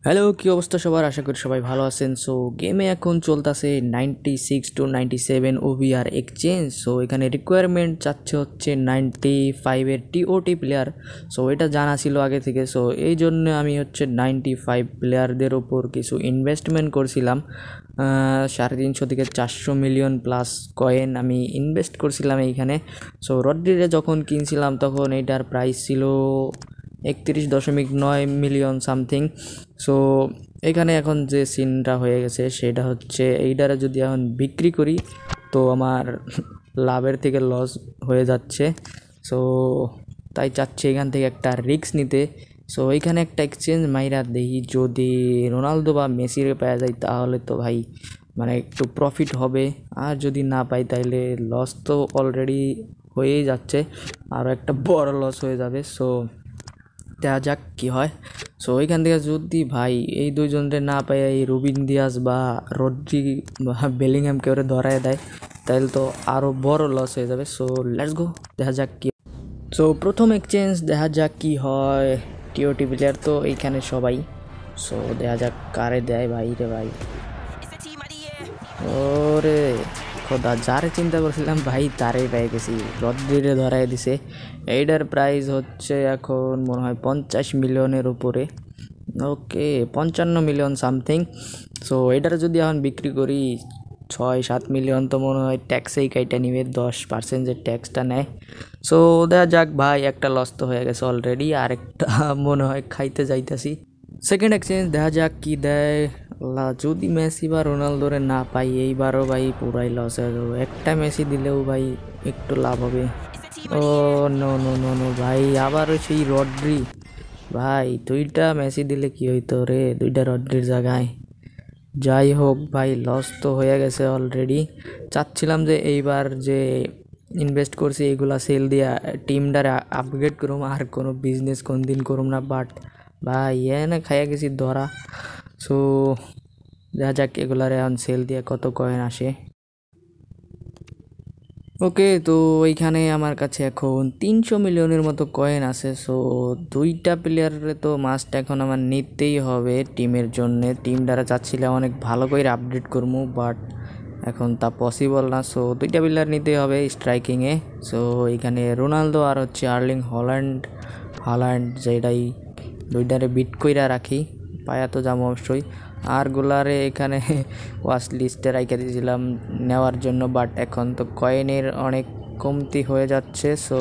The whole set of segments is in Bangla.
হ্যালো, কি অবস্থা সবার? আশা করি সবাই ভালো আছেন। সো গেমে এখন চলতেছে 96 to 97 ওভিআর এক্সচেঞ্জ। সো এখানে রিকোয়ারমেন্ট চাচ্ছে হচ্ছে 95-এর টিওটি প্লেয়ার। সো এটা জানা ছিল আগে থেকে। সো এই জন্য আমি হচ্ছে 95 প্লেয়ারদের ওপর কিছু ইনভেস্টমেন্ট করছিলাম। 350 থেকে 400 মিলিয়ন প্লাস কয়েন আমি ইনভেস্ট করছিলাম এইখানে। সো রড্রিরে যখন কিনছিলাম তখন এইটার প্রাইস ছিল 31.9 মিলিয়ন সামথিং। সো এখানে এখন যে সিনটা হয়ে গেছে সেটা হচ্ছে এইটারে যদি এখন বিক্রি করি তো আমার লাভের থেকে লস হয়ে যাচ্ছে। সো তাই চাচ্ছি এখান থেকে একটা রিস্ক নিতে। সো এইখানে একটা এক্সচেঞ্জ মাইরা দেখি, যদি রোনালদো বা মেসিরে পাওয়া যায় তাহলে তো ভাই মানে একটু প্রফিট হবে, আর যদি না পাই তাইলে লস তো অলরেডি হয়েই যাচ্ছে, আরও একটা বড় লস হয়ে যাবে। সো দেখা যাক কী হয়। সো ওইখান থেকে যদি ভাই এই দুইজনরে না পাই, এই রুবিন দিয়াস বা রড্রি বা বেলিংহামকে ওরে ধরায় দেয় তাহলে তো আরও বড় লস হয়ে যাবে। সো লেটস গো, দেখা যাক কী। সো প্রথম এক্সচেঞ্জ দেখা যাক কী হয়। টিওটি প্লেয়ার তো এইখানে সবাই। সো দেখা যাক কারে দেয় ভাই রে ভাই। ওরে খোদা, যারে চিন্তা করছিলাম ভাই তারেই পেয়ে গেছি, রদ্রিরে ধরাই দিছে। এইটার প্রাইস হচ্ছে এখন মনে হয় 50 মিলিয়নের উপরে। ওকে, 55 মিলিয়ন সামথিং। সো এটার যদি এখন বিক্রি করি 6-7 মিলিয়ন তো মনে হয় ট্যাক্সেই কাইটা নিবে, 10% যে ট্যাক্সটা নেয়। সো দেখা যাক ভাই, একটা লস তো হয়ে গেছে অলরেডি, আরেকটা মনে হয় খাইতে যাইতাছি। সেকেন্ড এক্সচেঞ্জ দেখা যাক কি দেয়। আল্লাহ, যদি মেসি বা রোনালদোরে না পাই এইবারও ভাই পুরাই লস হয়ে যাবে। একটা মেসি দিলেও ভাই একটু লাভ হবে। ও নো নো নো নো ভাই, আবারও সেই রড্রি। ভাই দুইটা মেসি দিলে কি হইতো রে, দুইটা রড্রির জায়গায়। যাই হোক ভাই, লস তো হয়ে গেছে অলরেডি। চাচ্ছিলাম যে এইবার যে ইনভেস্ট করছি এইগুলা সেল দিয়া টিমটারে আপগ্রেড করুম, আর কোনো বিজনেস কোন দিন করুম না। বাট ভাই এনে খাইয়া গেছি ধরা। সো দেখা যাক এগুলারে এখন সেল দিয়ে কত কয়েন আসে। ওকে, তো এইখানে আমার কাছে এখন 300 মিলিয়নের মতো কয়েন আছে। সো দুইটা প্লেয়ারে তো মাস্ট এখন আমার নিতেই হবে টিমের জন্যে। টিম দ্বারা চাচ্ছিলাম অনেক ভালো করে আপডেট করবো, বাট এখন তা পসিবল না। সো দুইটা প্লেয়ার নিতেই হবে স্ট্রাইকিংয়ে। সো এইখানে রোনালদো আর হচ্ছে আর্লিং হল্যান্ড যেটাই দুইটারে বিট কইরা রাখি, পায়া তো যাবো অবশ্যই। আর গুলারে এখানে ওয়াচ লিস্টে রাইখা দিয়েছিলাম নেওয়ার জন্য, বাট এখন তো কয়েনের অনেক কমতি হয়ে যাচ্ছে। সো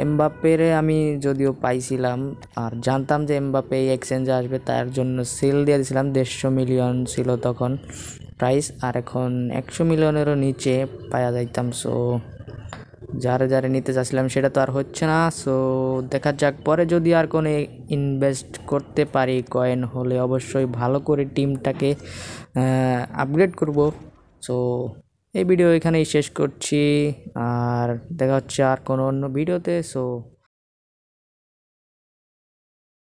এমবাপ্পেরে আমি যদিও পাইছিলাম আর জানতাম যে এমবাপ্পে এই এক্সচেঞ্জে আসবে, তার জন্য সেল দিয়ে দিয়েছিলাম। 150 মিলিয়ন ছিল তখন প্রাইস, আর এখন 100 মিলিয়নেরও নিচে পাওয়া যাইতাম। সো যারে নিতে চাচ্ছিলাম সেটা তো আর হচ্ছে না। সো দেখা যাক পরে যদি আর কোনো ইনভেস্ট করতে পারি কয়েন হলে অবশ্যই ভালো করে টিমটাকে আপগ্রেড করব। সো এই ভিডিও এখানেই শেষ করছি, আর দেখা হচ্ছে আর কোনো অন্য ভিডিওতে। সো